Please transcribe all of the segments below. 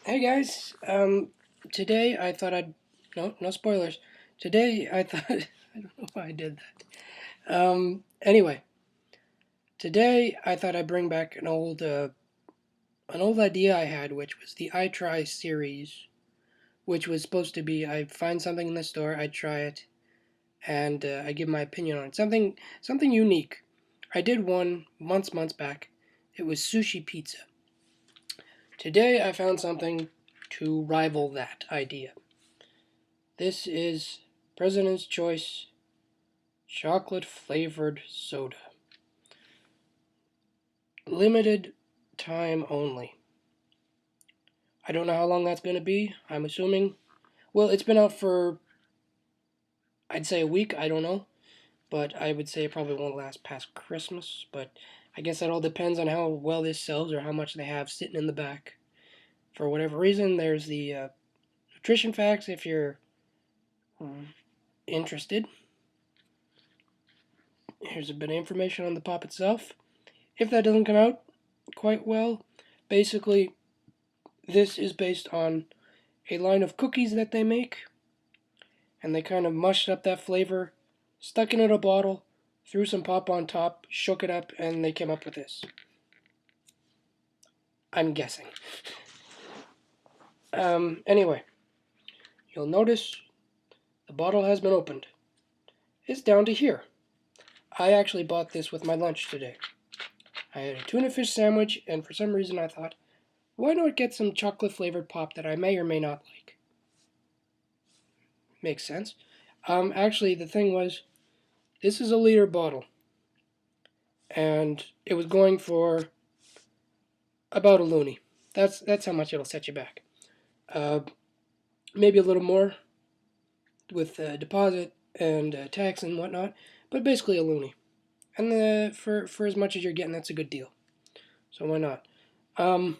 Hey guys, today I thought I'd no spoilers. Today I thought I don't know why I did that. Anyway, today I thought I'd bring back an old idea I had, which was the I Try series, which was supposed to be I find something in the store, I try it, and I give my opinion on it. Something unique. I did one months back. It was sushi pizza. Today I found something to rival that idea. This is President's Choice chocolate flavored soda. Limited time only. I don't know how long that's going to be. I'm assuming. Well, it's been out for, I'd say a week. I don't know. But I would say it probably won't last past Christmas. But I guess that all depends on how well this sells or how much they have sitting in the back. For whatever reason, there's the nutrition facts if you're interested. Here's a bit of information on the pop itself. If that doesn't come out quite well, basically, this is based on a line of cookies that they make, and they kind of mushed up that flavor, stuck it in a bottle, threw some pop on top, shook it up, and they came up with this. I'm guessing. Anyway, you'll notice the bottle has been opened. It's down to here. I actually bought this with my lunch today. I had a tuna fish sandwich, and for some reason I thought, why not get some chocolate flavored pop that I may or may not like? Makes sense. Actually, the thing was, this is a liter bottle, and it was going for about a loony. That's how much it'll set you back. Uh, Maybe a little more with deposit and tax and whatnot, but basically a loony. And for as much as you're getting, that's a good deal. So why not? Um,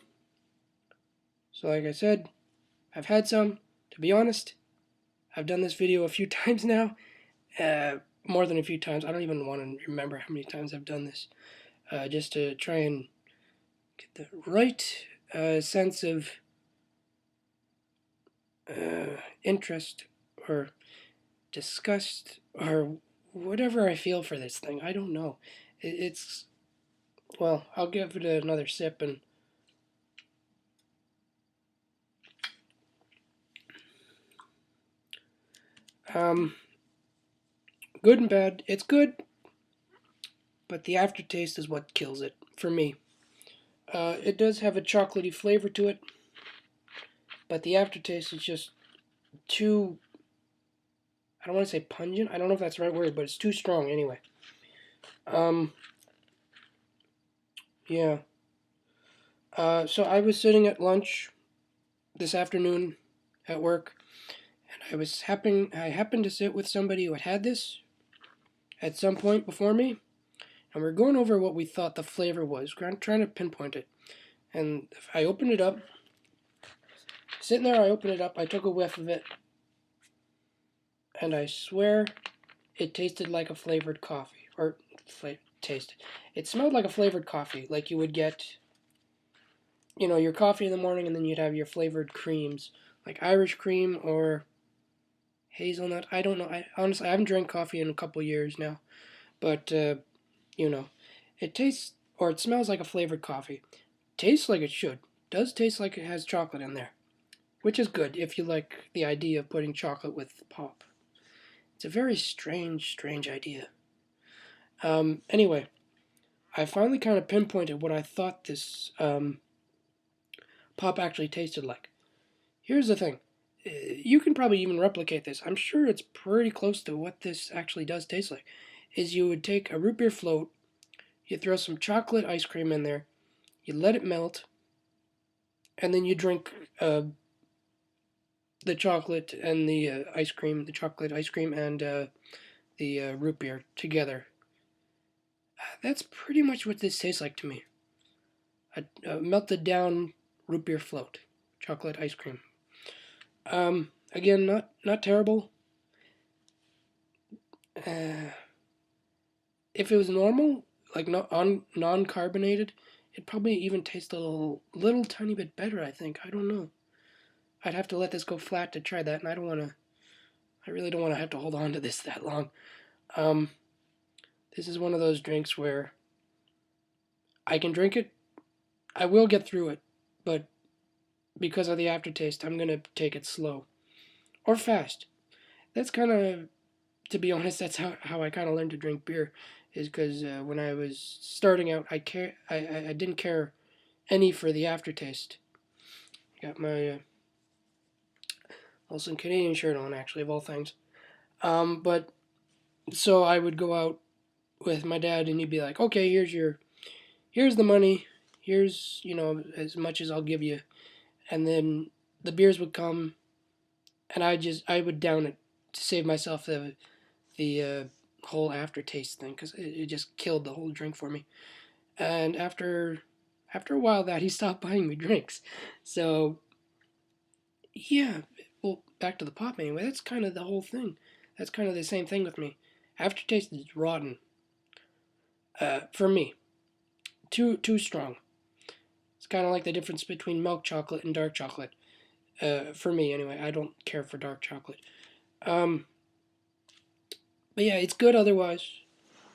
so like I said, I've had some. To be honest, I've done this video a few times now. More than a few times. I don't even want to remember how many times I've done this. Just to try and get the right sense of interest or disgust or whatever I feel for this thing. I don't know. It's well, I'll give it another sip and um, good and bad. It's good, but the aftertaste is what kills it for me. It does have a chocolatey flavor to it, but the aftertaste is just too. I don't want to say pungent. I don't know if that's the right word, but it's too strong anyway. Um, yeah. So I was sitting at lunch this afternoon at work, and I happened to sit with somebody who had this at some point before me, and we are going over what we thought the flavor was, trying to pinpoint it. And I opened it up. Sitting there, I opened it up. I took a whiff of it, and I swear it tasted like a flavored coffee, or tasted. It smelled like a flavored coffee, like you would get, your coffee in the morning, and then you'd have your flavored creams, like Irish cream or hazelnut. I don't know. I honestly I haven't drank coffee in a couple years now, but you know, it tastes or it smells like a flavored coffee. Tastes like it should. Does taste like it has chocolate in there, which is good if you like the idea of putting chocolate with pop. It's a very strange idea. Anyway, I finally kind of pinpointed what I thought this pop actually tasted like. Here's the thing. You can probably even replicate this. I'm sure it's pretty close to what this actually does taste like. Is you would take a root beer float, you throw some chocolate ice cream in there, you let it melt, and then you drink the chocolate and the ice cream, the chocolate ice cream and the root beer together. That's pretty much what this tastes like to me. A melted down root beer float, chocolate ice cream. Again, not terrible. Uh, if it was normal, like non carbonated, it'd probably even taste a little tiny bit better. I think. I don't know. I'd have to let this go flat to try that, and I don't want to. I really don't want to have to hold on to this that long. Um, this is one of those drinks where I can drink it. I will get through it, but because of the aftertaste, I'm gonna take it slow or fast. That's kind of, to be honest, that's how I kind of learned to drink beer, is because when I was starting out, I didn't care any for the aftertaste. I got my Molson Canadian shirt on, actually, of all things. But so I would go out with my dad, and he'd be like, "Okay, here's the money, here's as much as I'll give you," and then the beers would come, and I would down it to save myself the whole aftertaste thing, because it just killed the whole drink for me. And after a while, that he stopped buying me drinks. So yeah, well, back to the pop anyway. That's kind of the whole thing. That's kind of the same thing with me. Aftertaste is rotten. For me, too strong. It's kind of like the difference between milk chocolate and dark chocolate. For me, anyway, I don't care for dark chocolate. Um, but yeah, it's good otherwise.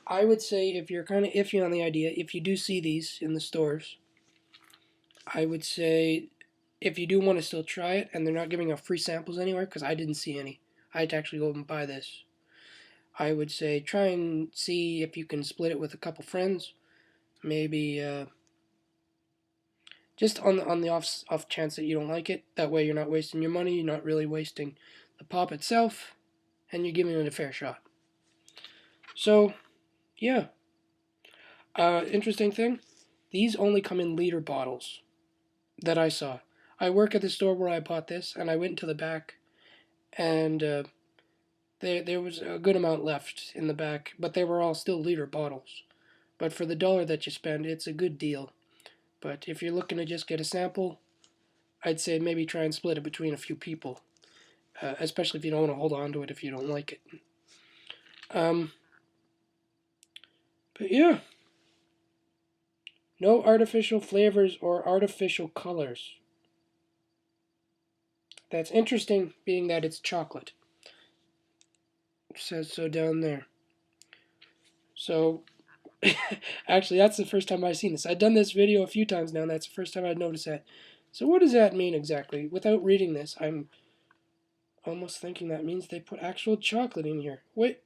I would say if you're kind of iffy on the idea, if you do see these in the stores, I would say if you do want to still try it and they're not giving out free samples anywhere, because I didn't see any, I had to actually go and buy this. I would say try and see if you can split it with a couple friends. Maybe just on the off chance that you don't like it. That way you're not wasting your money, you're not really wasting the pop itself, and you're giving it a fair shot. So, yeah. Interesting thing, these only come in liter bottles that I saw. I work at the store where I bought this, and I went to the back, and there was a good amount left in the back, but they were all still liter bottles. But for the dollar that you spend, it's a good deal. But if you're looking to just get a sample, I'd say maybe try and split it between a few people, especially if you don't want to hold on to it if you don't like it. Um, but yeah, no artificial flavors or artificial colors. That's interesting, being that it's chocolate. It says so down there. So, actually, that's the first time I've seen this. I've done this video a few times now, and that's the first time I've noticed that. So what does that mean exactly? Without reading this, I'm almost thinking that means they put actual chocolate in here. Wait,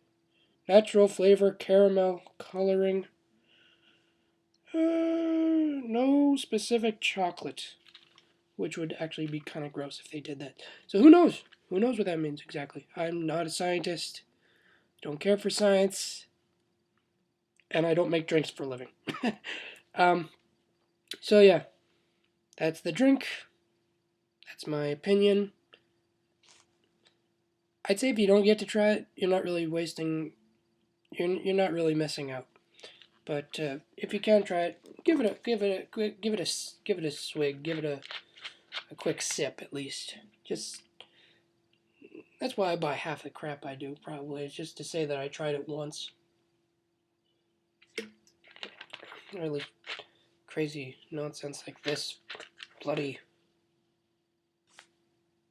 natural flavor, caramel, coloring. No specific chocolate, which would actually be kind of gross if they did that. So who knows? Who knows what that means exactly? I'm not a scientist. Don't care for science, and I don't make drinks for a living. um, so yeah, that's the drink. That's my opinion. I'd say if you don't get to try it, you're not really wasting. You're not really missing out. But if you can try it, give it a swig, give it a quick sip at least. Just that's why I buy half the crap I do. Probably it's just to say that I tried it once. Really crazy nonsense like this. Bloody.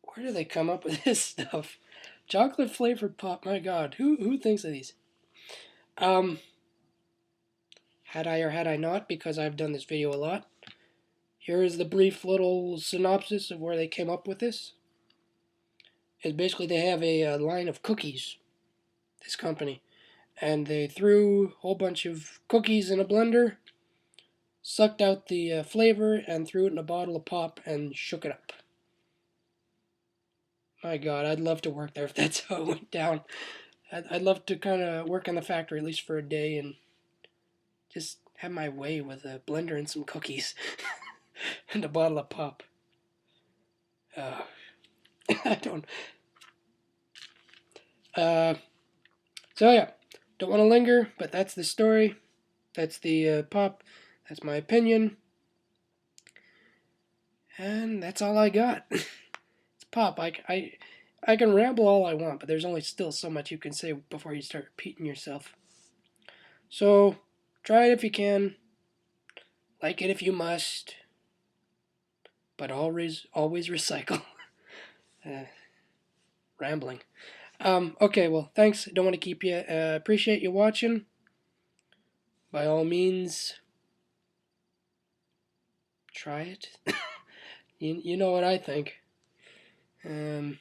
Where do they come up with this stuff? Chocolate flavored pop. My God, who thinks of these? Had I or had I not, because I've done this video a lot. Here is the brief little synopsis of where they came up with this. Is basically they have a line of cookies, this company, and they threw a whole bunch of cookies in a blender, sucked out the flavor, and threw it in a bottle of pop and shook it up. My God, I'd love to work there if that's how it went down. I'd love to kind of work in the factory at least for a day and just have my way with a blender and some cookies and a bottle of pop. I don't. So yeah, don't want to linger, but that's the story. That's the pop. That's my opinion. And that's all I got. It's pop. I can ramble all I want, but there's only still so much you can say before you start repeating yourself. So try it if you can. Like it if you must. But always recycle. Uh, Rambling. Okay, well, thanks. Don't want to keep you. Appreciate you watching. By all means, try it. You know what I think. Um,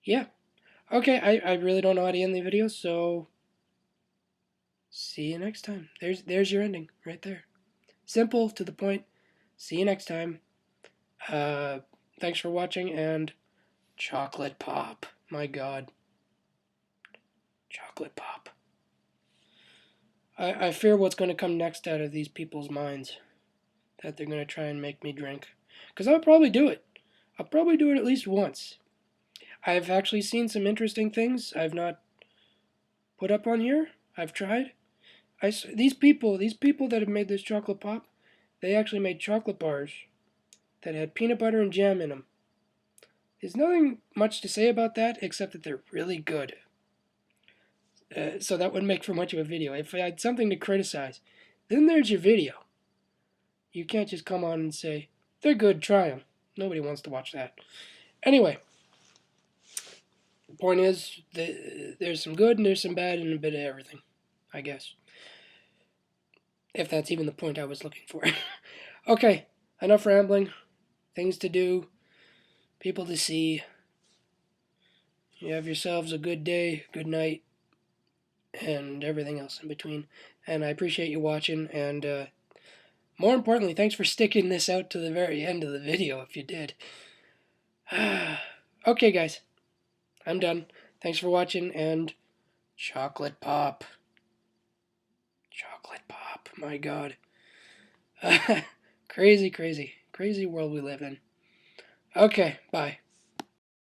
yeah. Okay, I really don't know how to end the video, so see you next time. There's your ending right there. Simple, to the point. See you next time. Uh, Thanks for watching, and chocolate pop. My God. Chocolate pop. I fear what's going to come next out of these people's minds. That they're going to try and make me drink. Because I'll probably do it. I'll probably do it at least once. I've actually seen some interesting things I've not put up on here. I've tried. These people that have made this chocolate pop, they actually made chocolate bars that had peanut butter and jam in them. There's nothing much to say about that except that they're really good. So that wouldn't make for much of a video. If I had something to criticize, then there's your video. You can't just come on and say, they're good, try them. Nobody wants to watch that. Anyway, the point is, there's some good and there's some bad and a bit of everything, I guess. If that's even the point I was looking for. Okay, enough rambling. Things to do, people to see. You have yourselves a good day, good night, and everything else in between. And I appreciate you watching, and more importantly, thanks for sticking this out to the very end of the video if you did. Okay, guys, I'm done. Thanks for watching, and chocolate pop. Chocolate pop, my God. Crazy, crazy, crazy world we live in. Okay, bye.